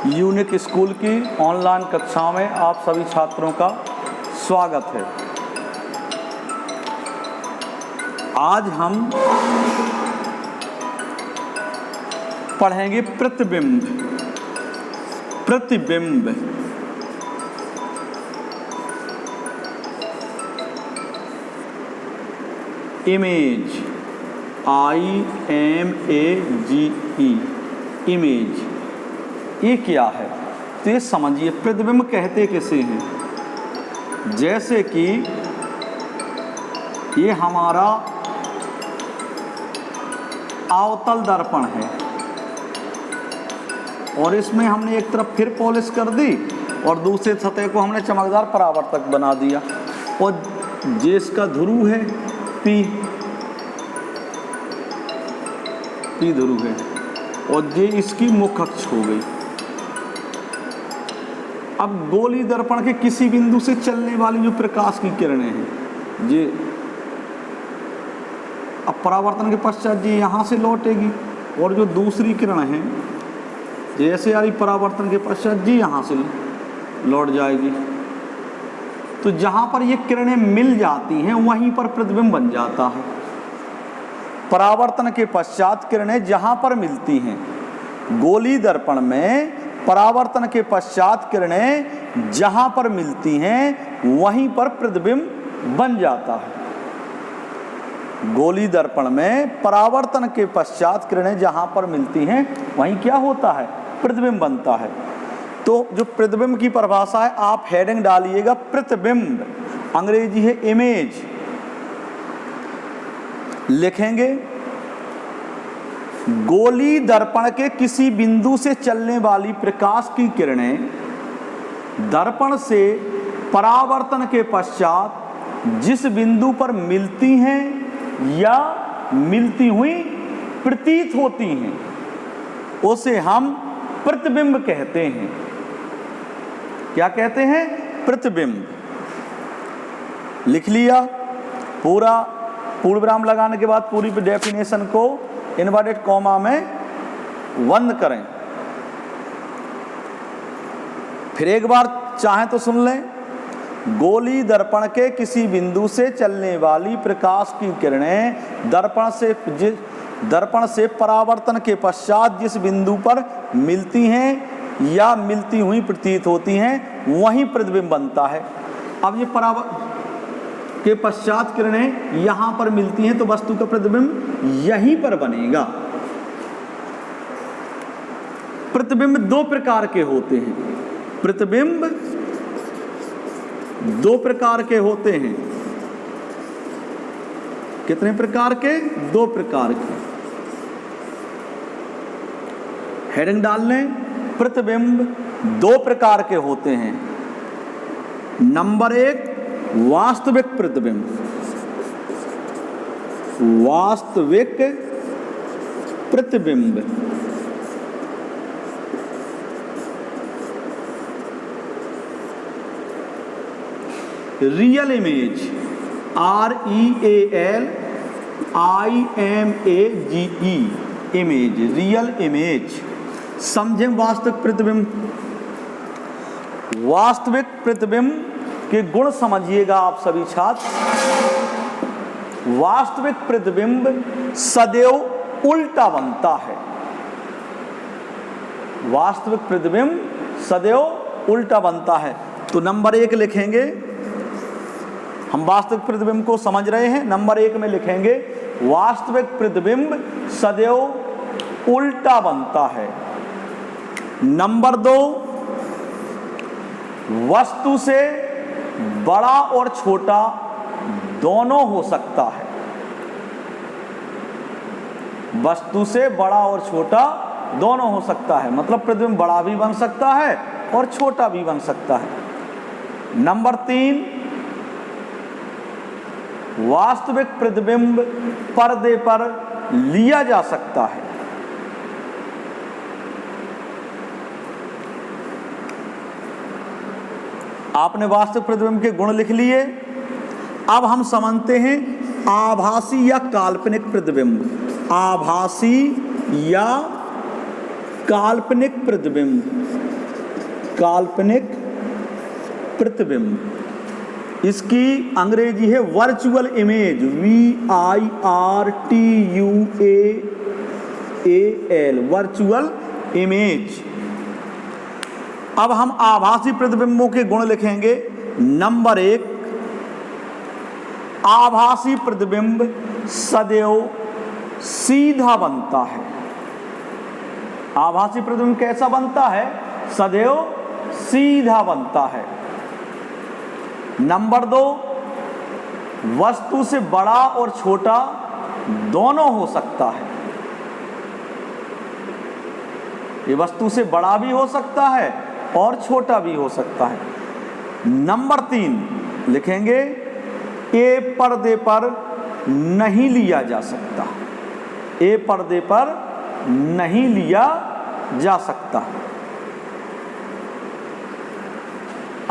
Unique school की online कक्षाओं में आप सभी छात्रों का स्वागत है। आज हम पढ़ेंगे प्रतिबिंब। प्रतिबिंब इमेज, IMAGE, इमेज, ये क्या है तो ये समझिए। प्रतिबिंब कहते किसे हैं? जैसे कि ये हमारा अवतल दर्पण है और इसमें हमने एक तरफ फिर पॉलिश कर दी और दूसरे सतह को हमने चमकदार परावर्तक बना दिया और ये इसका ध्रुव है P ध्रुव है और ये इसकी मुख्य अक्ष हो गई। अब गोली दर्पण के किसी बिंदु से चलने वाली जो प्रकाश की किरणें हैं ये अब परावर्तन के पश्चात ये यहाँ से लौटेगी और जो दूसरी किरण है जैसे आ रही परावर्तन के पश्चात जी यहाँ से लौट जाएगी। तो जहाँ पर ये किरणें मिल जाती हैं वहीं पर प्रतिबिंब बन जाता है। परावर्तन के पश्चात किरणें जहाँ पर मिलती हैं, गोली दर्पण में परावर्तन के पश्चात किरणें जहाँ पर मिलती हैं वहीं पर प्रतिबिंब बन जाता है। गोली दर्पण में परावर्तन के पश्चात किरणें जहाँ पर मिलती हैं वहीं क्या होता है? प्रतिबिंब बनता है। तो जो प्रतिबिंब की परिभाषा है आप हेडिंग डालिएगा प्रतिबिंब, अंग्रेजी है इमेज। लिखेंगे गोली दर्पण के किसी बिंदु से चलने वाली प्रकाश की किरणें दर्पण से परावर्तन के पश्चात जिस बिंदु पर मिलती हैं या मिलती हुई प्रतीत होती हैं उसे हम प्रतिबिंब कहते हैं। क्या कहते हैं? प्रतिबिंब। लिख लिया पूरा, पूर्ण विराम लगाने के बाद पूरी डेफिनेशन को इनवर्टेड कॉमा में बंद करें। फिर एक बार चाहें तो सुन लें। गोली दर्पण के किसी बिंदु से चलने वाली प्रकाश की किरणें दर्पण से परावर्तन के पश्चात जिस बिंदु पर मिलती हैं या मिलती हुई प्रतीत होती हैं वहीं प्रतिबिंब बनता है। अब ये परावर्तन के पश्चात किरणें यहाँ पर मिलती हैं तो वस्तु का प्रतिबिंब यहीं पर बनेगा। प्रतिबिंब दो प्रकार के होते हैं। प्रतिबिंब दो प्रकार के होते हैं। कितने प्रकार के? दो प्रकार के। हेडिंग डाल लें। प्रतिबिंब दो प्रकार के होते हैं। नंबर एक, वास्तविक प्रतिबिंब। वास्तविक प्रतिबिंब real image, REALIMAGE, image, real image. समझें वास्तविक प्रतिबिंब। वास्तविक प्रतिबिंब के गुण समझिएगा आप सभी छात्र। वास्तविक प्रतिबिंब सदैव उल्टा बनता है। वास्तविक प्रतिबिंब सदैव उल्टा बनता है। तो नंबर एक लिखेंगे, हम वास्तविक प्रतिबिंब को समझ रहे हैं। नंबर एक में लिखेंगे वास्तविक प्रतिबिंब सदैव उल्टा बनता है। नंबर दो, वस्तु से बड़ा और छोटा दोनों हो सकता है। वस्तु से बड़ा और छोटा दोनों हो सकता है, मतलब प्रतिबिंब बड़ा भी बन सकता है और छोटा भी बन सकता है। नंबर तीन, वास्तविक प्रतिबिंब पर्दे पर लिया जा सकता है। आपने वास्तविक प्रतिबिंब के गुण लिख लिए। अब हम समझते हैं आभासी या काल्पनिक प्रतिबिंब। आभासी या काल्पनिक प्रतिबिंब। काल्पनिक प्रतिबिंब। इसकी अंग्रेजी है virtual image, VIRTUAL, virtual image. अब हम आभासी प्रतिबिंबों के गुण लिखेंगे। नंबर 1, आभासी प्रतिबिंब सदैव सीधा बनता है। आभासी प्रतिबिंब कैसा बनता है? सदैव सीधा बनता है। नंबर 2, वस्तु से बड़ा और छोटा दोनों हो सकता है। ये वस्तु से बड़ा भी हो सकता है और छोटा भी हो सकता है। नंबर 3 लिखेंगे, ये पर्दे पर नहीं लिया जा सकता। ये पर्दे पर नहीं लिया जा सकता।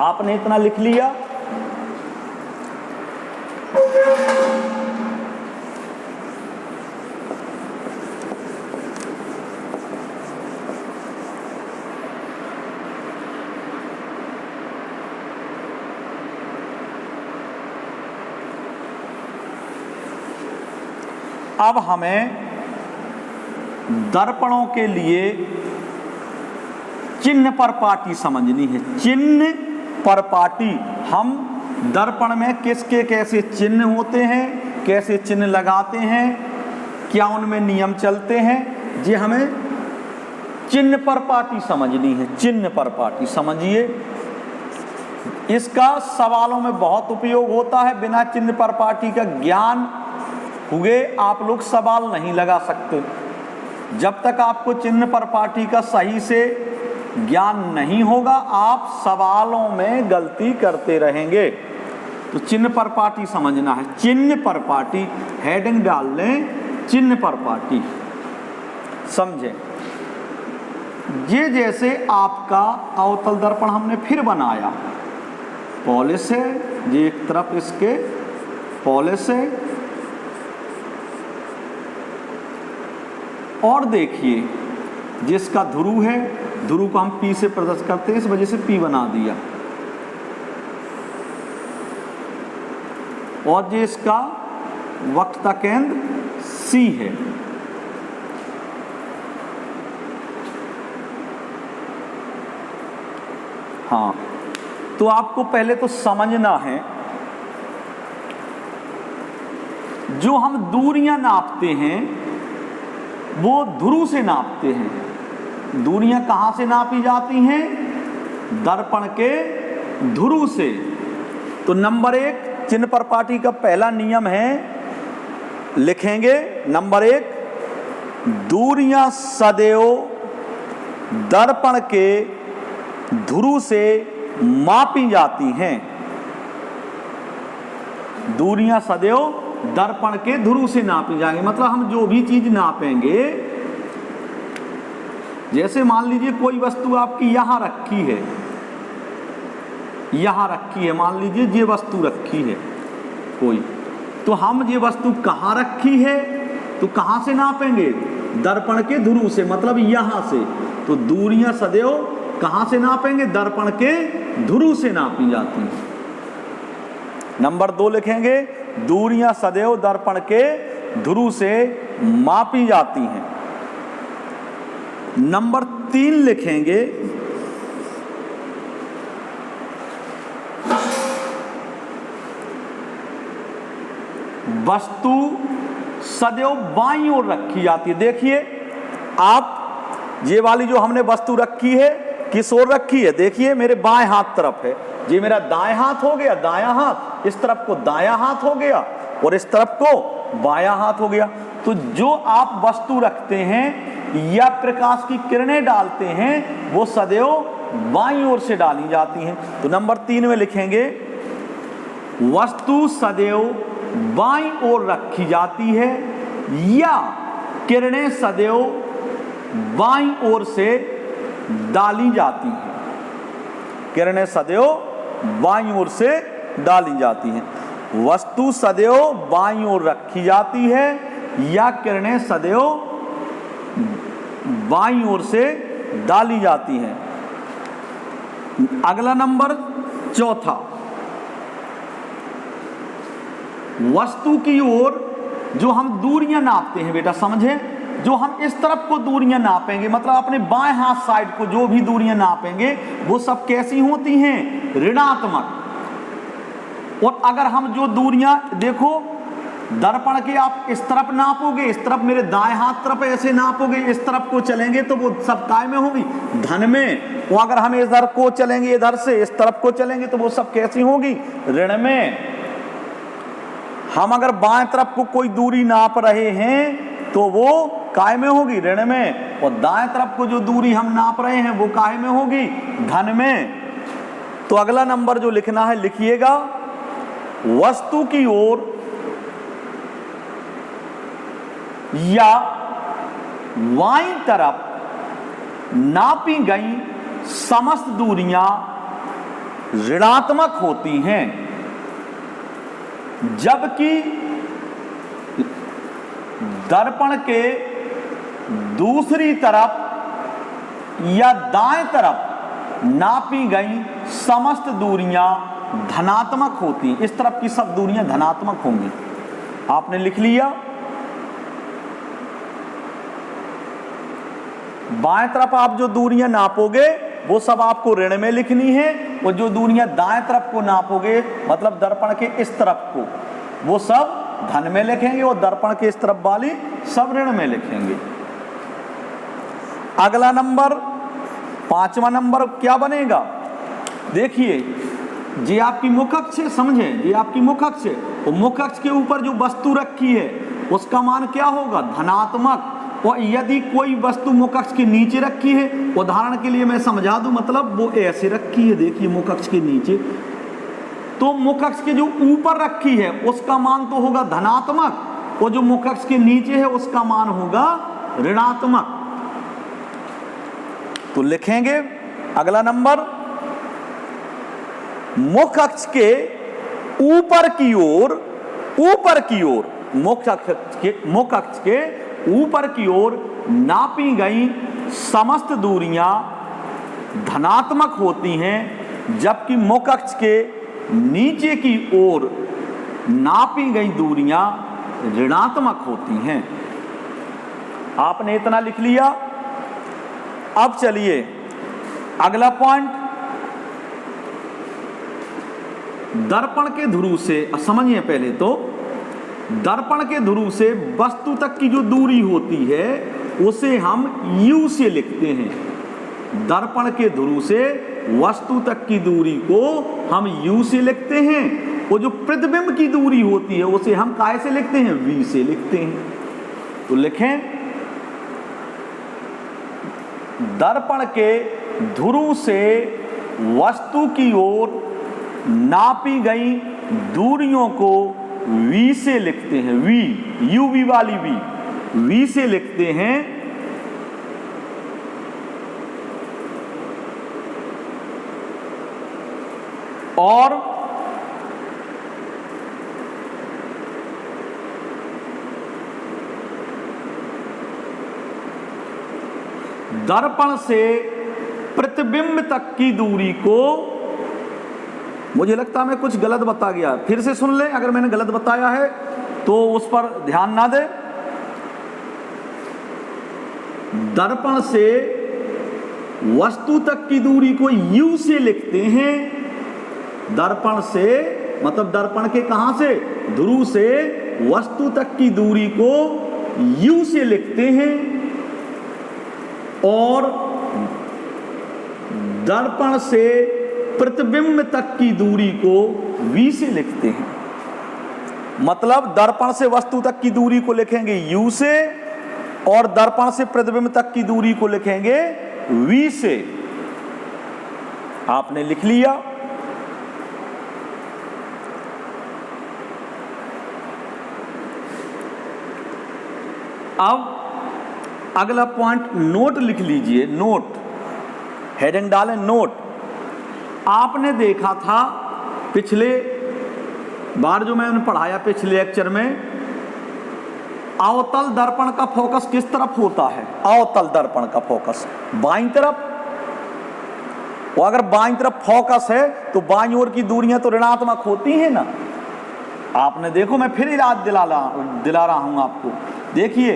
आपने इतना लिख लिया। अब हमें दर्पणों के लिए चिन्ह पर पाटी समझनी है। चिन्ह पर पाटी, हम दर्पण में किसके कैसे चिन्ह होते हैं, कैसे चिन्ह लगाते हैं, क्या उनमें नियम चलते हैं, ये हमें चिन्ह पर पाटी समझनी है। चिन्ह पर पाटी समझिए, इसका सवालों में बहुत उपयोग होता है। बिना चिन्ह पर पाटी का ज्ञान हुए आप लोग सवाल नहीं लगा सकते। जब तक आपको चिन्ह पर पाटी का सही से ज्ञान नहीं होगा, आप सवालों में गलती करते रहेंगे। तो चिन्ह पर पाटी समझना है। चिन्ह पर पाटी, हेडिंग डाल लें, चिन्ह पर पाटी, समझें। ये जैसे आपका अवतल दर्पण हमने फिर बनाया, पॉलिश है, ये एक तरफ इसके पॉलिश है। और देखिए, जिसका ध्रुव है, ध्रुव को हम P से प्रदर्शित करते हैं, इस वजह से P बना दिया। और जो इसका वक्रता केंद्र C है। हाँ, तो आपको पहले तो समझना है, जो हम दूरियां नापते हैं वो ध्रुव से नापते हैं। दूरियां कहाँ से नापी जाती हैं? दर्पण के ध्रुव से। तो नंबर 1 चिन्ह पर पाटी का पहला नियम है, लिखेंगे नंबर 1, दूरियां सदैव दर्पण के ध्रुव से मापी जाती हैं। दूरियां सदैव दर्पण के ध्रुव से नापी जाएंगी। मतलब हम जो भी चीज नापेंगे, जैसे मान लीजिए कोई वस्तु आपकी यहां रखी है, यहां रखी है, मान लीजिए ये वस्तु रखी है कोई, तो हम ये वस्तु कहां रखी है, तो कहां से नापेंगे? दर्पण के ध्रुव से, मतलब यहां से। तो दूरियां सदैव कहां से नापेंगे? दर्पण के ध्रुव से नापी जाती हैं। नंबर 2 लिखेंगे, दूरियां सदैव दर्पण के ध्रुव से मापी जाती हैं। नंबर 3 लिखेंगे, वस्तु सदैव बाईं ओर रखी जाती है। देखिए आप, ये वाली जो हमने वस्तु रखी है किस ओर रखी है? देखिए मेरे बाएं हाथ तरफ है, ये मेरा दाएं हाथ हो गया, दायां हाथ, इस तरफ को दायां हाथ हो गया और इस तरफ को बायां हाथ हो गया। तो जो आप वस्तु रखते हैं या प्रकाश की किरणें डालते हैं, वो सदैव बाईं ओर से डाली जाती हैं। तो नंबर 3 में लिखेंगे, वस्तु सदैव बाईं ओर रखी जाती है या किरणें सदैव बाईं ओर से डाली जाती हैं। किरणें सदैव बाईं ओर से डाली जाती हैं। वस्तु सदैव बाईं ओर रखी जाती है या किरणें सदैव बाईं ओर से डाली जाती हैं। अगला नंबर चौथा, वस्तु की ओर जो हम दूरियां नापते हैं बेटा, समझे, जो हम इस तरफ को दूरियां नापेंगे, मतलब अपने बाएं हाथ साइड को जो भी दूरियां नापेंगे वो सब कैसी होती हैं, ऋणात्मक। और अगर हम जो दूरियां देखो, दर्पण के आप इस तरफ नापोगे, इस तरफ मेरे दाएं हाथ तरफ ऐसे नापोगे, इस तरफ को चलेंगे तो वो सब काय में होगी, धन में। वो अगर हम इधर को चलेंगे, इधर से इस तरफ को चलेंगे तो वो सब कैसी होगी, ऋण में। हम अगर बाएं तरफ को कोई दूरी नाप रहे हैं तो वो काय में होगी, ऋण में। और दाएं तरफ को जो दूरी हम नाप रहे हैं वो काय में होगी, धन में। तो अगला नंबर जो लिखना है लिखिएगा, वस्तु की ओर या बाईं तरफ नापी गई समस्त दूरियां ऋणात्मक होती हैं, जबकि दर्पण के दूसरी तरफ या दाएं तरफ नापी गई समस्त दूरियां धनात्मक होती। इस तरफ की सब दूरियां धनात्मक होंगी। आपने लिख लिया। बाएं तरफ आप जो दूरियां नापोगे वो सब आपको ऋण में लिखनी है, और जो दूरियां दाएं तरफ को नापोगे, मतलब दर्पण के इस तरफ को, वो सब धन में लिखेंगे, और दर्पण के इस तरफ वाली सब ऋण में लिखेंगे। अगला नंबर, पांचवा नंबर क्या बनेगा, देखिए, ये आपकी मुख अक्ष है, समझे, ये आपकी मुख अक्ष है। तो मुख अक्ष के ऊपर जो वस्तु रखी है उसका मान क्या होगा, धनात्मक। और यदि कोई वस्तु मुख अक्ष के नीचे रखी है, उदाहरण के लिए मैं समझा दूं, मतलब वो ऐसे रखी है, देखिए मुख अक्ष के नीचे, तो मुख अक्ष के जो ऊपर रखी है उसका मान तो होगा धनात्मक, और जो मुख अक्ष के नीचे है उसका मान होगा ऋणात्मक। तो लिखेंगे अगला नंबर, मुख अक्ष के ऊपर की ओर, मुख अक्ष के ऊपर की ओर नापी गई समस्त दूरियां धनात्मक होती हैं, जबकि मुख अक्ष के नीचे की ओर नापी गई दूरियां ऋणात्मक होती हैं। आपने इतना लिख लिया। अब चलिए अगला पॉइंट, दर्पण के ध्रुव से समझिए। पहले तो दर्पण के ध्रुव से वस्तु तक की जो दूरी होती है उसे हम U से लिखते हैं। दर्पण के ध्रुव से वस्तु तक की दूरी को हम U से लिखते हैं, और जो प्रतिबिंब की दूरी होती है उसे हम काय से लिखते हैं, V से लिखते हैं। तो लिखें, दर्पण के ध्रुव से वस्तु की ओर नापी गई दूरियों को V से लिखते हैं, V, UV वाली V से लिखते हैं। और दर्पण से प्रतिबिंब तक की दूरी को, मुझे लगता है मैं कुछ गलत बता गया, फिर से सुन ले, अगर मैंने गलत बताया है तो उस पर ध्यान ना दे। दर्पण से वस्तु तक की दूरी को U से लिखते हैं। दर्पण से मतलब दर्पण के कहां से, ध्रुव से वस्तु तक की दूरी को U से लिखते हैं, और दर्पण से प्रतिबिंब तक की दूरी को V से लिखते हैं। मतलब दर्पण से वस्तु तक की दूरी को लिखेंगे U से, और दर्पण से प्रतिबिंब तक की दूरी को लिखेंगे V से। आपने लिख लिया। अब अगला पॉइंट नोट लिख लीजिए। नोट, हेडिंग डालें नोट। आपने देखा था पिछले बार जो मैंने पढ़ाया पिछले लेक्चर में, अवतल दर्पण का फोकस किस तरफ होता है, अवतल दर्पण का फोकस बाईं तरफ। और अगर बाईं तरफ फोकस है तो बाईं ओर की दूरियां तो ऋणात्मक होती हैं ना। आपने देखो, मैं फिर याद दिला रहा हूं आपको। देखिए,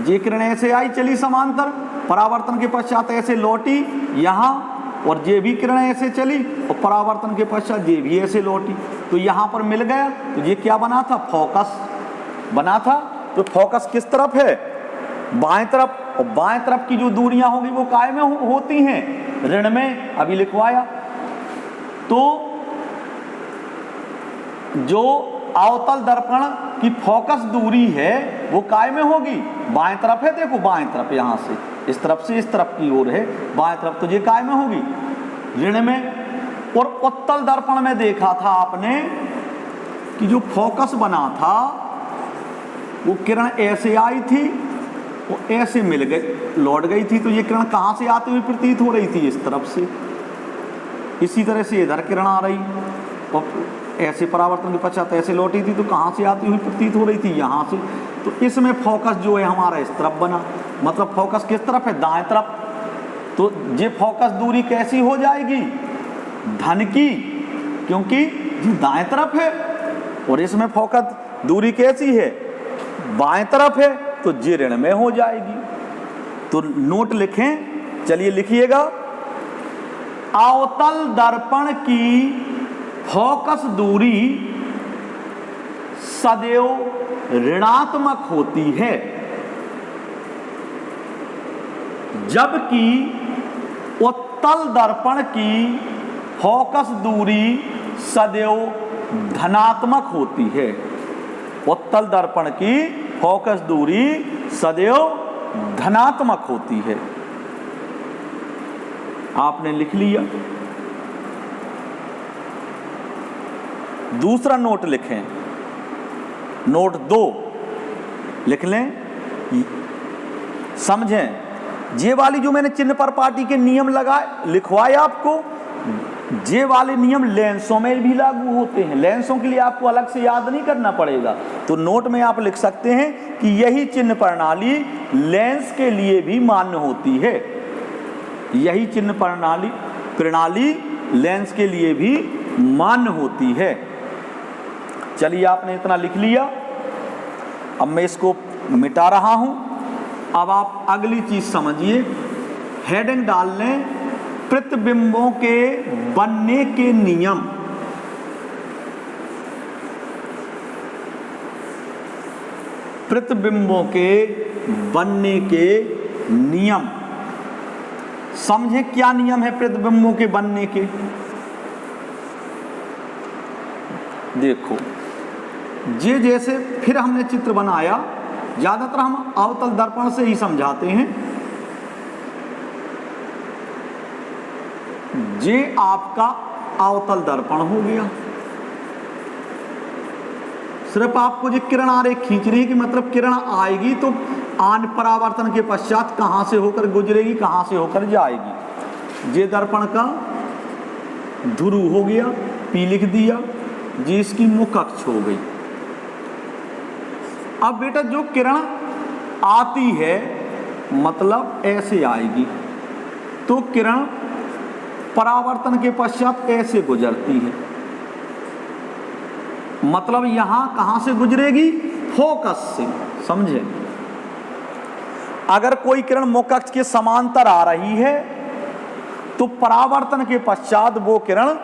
ये किरण ऐसे आई, चली समांतर, परावर्तन के पश्चात ऐसे लौटी यहां, और ये भी किरण ऐसे चली और परावर्तन के पश्चात ये भी ऐसे लौटी, तो यहां पर मिल गया। तो ये क्या बना था? फोकस बना था। तो फोकस किस तरफ है? बाएं तरफ। और बाएं तरफ की जो दूरियां होगी वो काय में होती हैं? ऋण में। अभी लिखवाया। तो जो अवतल दर्पण की फोकस दूरी है वो काय में होगी? बाएं तरफ है। देखो, बाएं तरफ, यहां से इस तरफ से इस तरफ की ओर है बाएं तरफ, तो ये काय में होगी? ऋण में। और उत्तल दर्पण में देखा था आपने कि जो फोकस बना था वो किरण ऐसे आई थी, वो ऐसे मिल गई, लौट गई थी। तो ये किरण कहां से आती हुई प्रतीत हो रही थी? इस तरफ से। इसी तरह से इधर किरण आ रही और ऐसे परावर्तन के पश्चात ऐसे लौटी थी, तो कहां से आती हुई प्रतीत हो रही थी? यहां से। तो इसमें फोकस जो है हमारा इस तरफ बना, मतलब फोकस किस तरफ है? दाएं तरफ। तो ये फोकस दूरी कैसी हो जाएगी? धन की, क्योंकि ये दाएं तरफ है। और इसमें फोकस दूरी कैसी है? बाएं तरफ है, तो ये ऋण में हो जाएगी। तो नोट लिखें, चलिए लिखिएगा। अवतल दर्पण की फोकस दूरी सदैव ऋणात्मक होती है, जबकि उत्तल दर्पण की फोकस दूरी सदैव धनात्मक होती है। उत्तल दर्पण की फोकस दूरी सदैव धनात्मक होती है। आपने लिख लिया। दूसरा नोट लिखें, नोट 2 लिख लें, समझें। ये वाली जो मैंने चिन्ह पर पाटी के नियम लगाए लिखवाए आपको, ये वाले नियम लेंसों में भी लागू होते हैं। लेंसों के लिए आपको अलग से याद नहीं करना पड़ेगा। तो नोट में आप लिख सकते हैं कि यही चिन्ह प्रणाली लेंस के लिए भी मान्य होती है। यही चिन्ह प्रणाली लेंस के लिए भी मान्य होती है। चलिए, आपने इतना लिख लिया। अब मैं इसको मिटा रहा हूं। अब आप अगली चीज समझिए। हेडिंग डाल लें, प्रतिबिंबों के बनने के नियम। प्रतिबिंबों के बनने के नियम। समझे क्या नियम है प्रतिबिंबों के बनने के? देखो, ये जैसे फिर हमने चित्र बनाया, ज्यादातर हम अवतल दर्पण से ही समझाते हैं। ये आपका अवतल दर्पण हो गया। सिर्फ आपको जो किरण आरेख खींच रही है कि मतलब किरण आएगी तो आन परावर्तन के पश्चात कहां से होकर गुजरेगी, कहां से होकर जाएगी। ये दर्पण का ध्रुव हो गया, पी लिख दिया। ये इसकी मुख अक्ष हो गई। अब बेटा जो किरण आती है मतलब ऐसे आएगी, तो किरण परावर्तन के पश्चात ऐसे गुजरती है, मतलब यहां कहां से गुजरेगी? फोकस से। समझे? अगर कोई किरण मुख अक्ष के समांतर आ रही है तो परावर्तन के पश्चात वो किरण